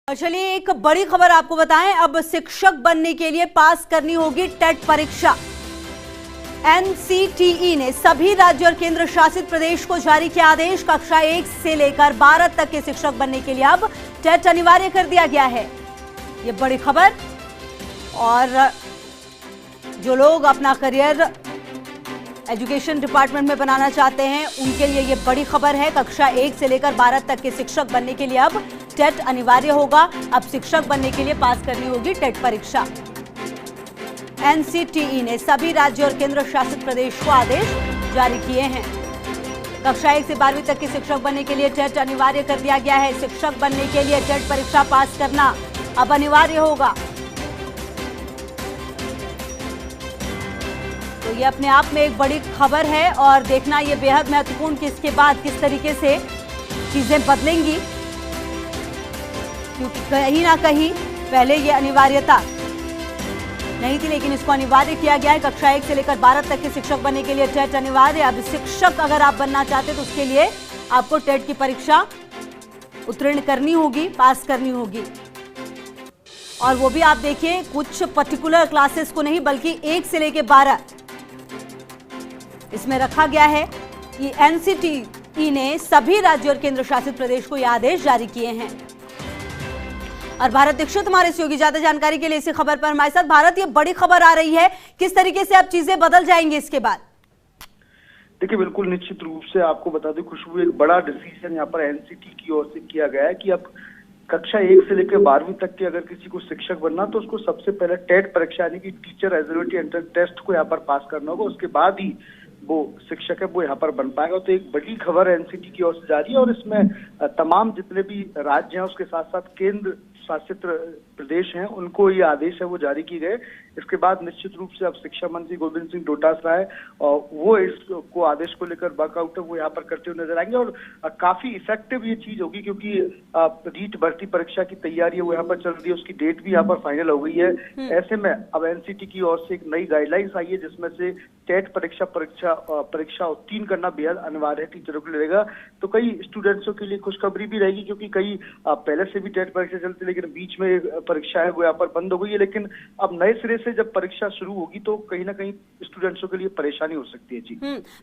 चलिए एक बड़ी खबर आपको बताएं। अब शिक्षक बनने के लिए पास करनी होगी टेट परीक्षा। एनसीटीई ने सभी राज्य और केंद्र शासित प्रदेश को जारी किया आदेश। कक्षा 1 से लेकर 12 तक के शिक्षक बनने के लिए अब टेट अनिवार्य कर दिया गया है। ये बड़ी खबर। और जो लोग अपना करियर एजुकेशन डिपार्टमेंट में बनाना चाहते हैं उनके लिए ये बड़ी खबर है। कक्षा 1 से लेकर 12 तक के शिक्षक बनने के लिए अब टेट अनिवार्य होगा। अब शिक्षक बनने के लिए पास करनी होगी टेट परीक्षा। एनसीटीई ने सभी राज्य और केंद्र शासित प्रदेश को आदेश जारी किए हैं। कक्षा 1 से 12वीं तक के शिक्षक बनने के लिए टेट अनिवार्य कर दिया गया है। शिक्षक बनने के लिए टेट परीक्षा पास करना अब अनिवार्य होगा। तो ये अपने आप में एक बड़ी खबर है और देखना ये बेहद महत्वपूर्ण कि इसके बाद किस तरीके से चीजें बदलेंगी, क्योंकि कहीं ना कहीं पहले ये अनिवार्यता नहीं थी, लेकिन इसको अनिवार्य किया गया है। कक्षा 1 से लेकर 12 तक के शिक्षक बनने के लिए टेट अनिवार्य। अब शिक्षक अगर आप बनना चाहते तो उसके लिए आपको टेट की परीक्षा उत्तीर्ण करनी होगी, पास करनी होगी। और वो भी आप देखिए कुछ पर्टिकुलर क्लासेस को नहीं बल्कि 1 से लेकर 12 इसमें रखा गया है कि एनसीटीई ने सभी राज्य और केंद्र शासित प्रदेश को यह आदेश जारी किए हैं। और भारत दीक्षित हमारे सहयोगी, ज्यादा जानकारी के लिए इसी खबर पर हमारे साथ। भारत, ये बड़ी खबर आ रही है, किस तरीके से अब चीजें बदल जाएंगी इसके बाद? देखिए, बिल्कुल निश्चित रूप से आपको बता दें खुशबू, एक बड़ा डिसीजन यहाँ पर एनसीटी की ओर से किया गया है कि अब कक्षा 1 से लेकर 12वीं तक के अगर किसी को शिक्षक बनना तो उसको सबसे पहले टेट परीक्षा यानी कि टीचर एलिजिबिलिटी एंट्रेंस टेस्ट को यहाँ पर पास करना होगा। उसके बाद ही वो शिक्षक है वो यहाँ पर बन पाएगा। तो एक बड़ी खबर एनसीटी की ओर से जारी है और इसमें तमाम जितने भी राज्य हैं उसके साथ साथ केंद्र शासित प्रदेश हैं उनको ये आदेश है वो जारी की गए। इसके बाद निश्चित रूप से अब शिक्षा मंत्री गोविंद सिंह डोटासरा है और वो इसको आदेश को लेकर वर्कआउट है वो यहाँ पर करते हुए नजर आएंगे। और काफी इफेक्टिव ये चीज होगी क्योंकि रीट भर्ती परीक्षा की तैयारी है वो यहाँ पर चल रही है, उसकी डेट भी यहाँ पर फाइनल हो गई है। ऐसे में अब एनसीटी की ओर से एक नई गाइडलाइंस आई है जिसमें से टेट परीक्षा उत्तीर्ण करना बेहद अनिवार्य है टीचरों को लगेगा। तो कई स्टूडेंट्सों के लिए खुशखबरी भी रहेगी क्योंकि कई पहले से भी टेट परीक्षा चलती लेकिन बीच में परीक्षा है वो यहाँ पर बंद हो गई है। लेकिन अब नए सिरे से जब परीक्षा शुरू होगी तो कहीं ना कहीं स्टूडेंट्सों के लिए परेशानी हो सकती है। जी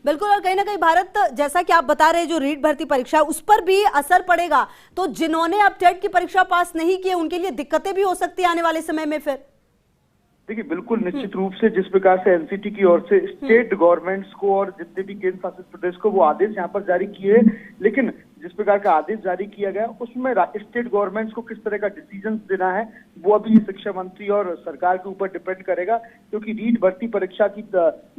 बिल्कुल। और कहीं ना कहीं भारत, जैसा कि आप बता रहे हैं, जो रीट भर्ती परीक्षा उस पर भी असर पड़ेगा। तो जिन्होंने अब टेट की परीक्षा पास नहीं की उनके लिए दिक्कतें भी हो सकती है आने वाले समय में। फिर देखिए, बिल्कुल निश्चित रूप से जिस प्रकार से एनसीटी की ओर से स्टेट गवर्नमेंट्स को और जितने भी केंद्र शासित प्रदेश को वो आदेश यहाँ पर जारी किए, लेकिन जिस प्रकार का आदेश जारी किया गया उसमें स्टेट गवर्नमेंट्स को किस तरह का डिसीजन देना है वो अभी शिक्षा मंत्री और सरकार के ऊपर डिपेंड करेगा। क्योंकि रीट भर्ती परीक्षा की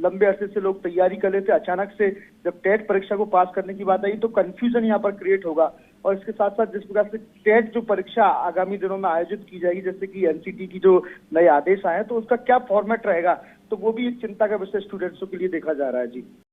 लंबे अरसे से लोग तैयारी कर लेते, अचानक से जब टेट परीक्षा को पास करने की बात आई तो कंफ्यूजन यहाँ पर क्रिएट होगा। और इसके साथ साथ जिस प्रकार से टेट जो परीक्षा आगामी दिनों में आयोजित की जाएगी, जैसे कि एनसीटी की जो नए आदेश आए तो उसका क्या फॉर्मेट रहेगा, तो वो भी एक चिंता का विषय स्टूडेंट्सों के लिए देखा जा रहा है। जी।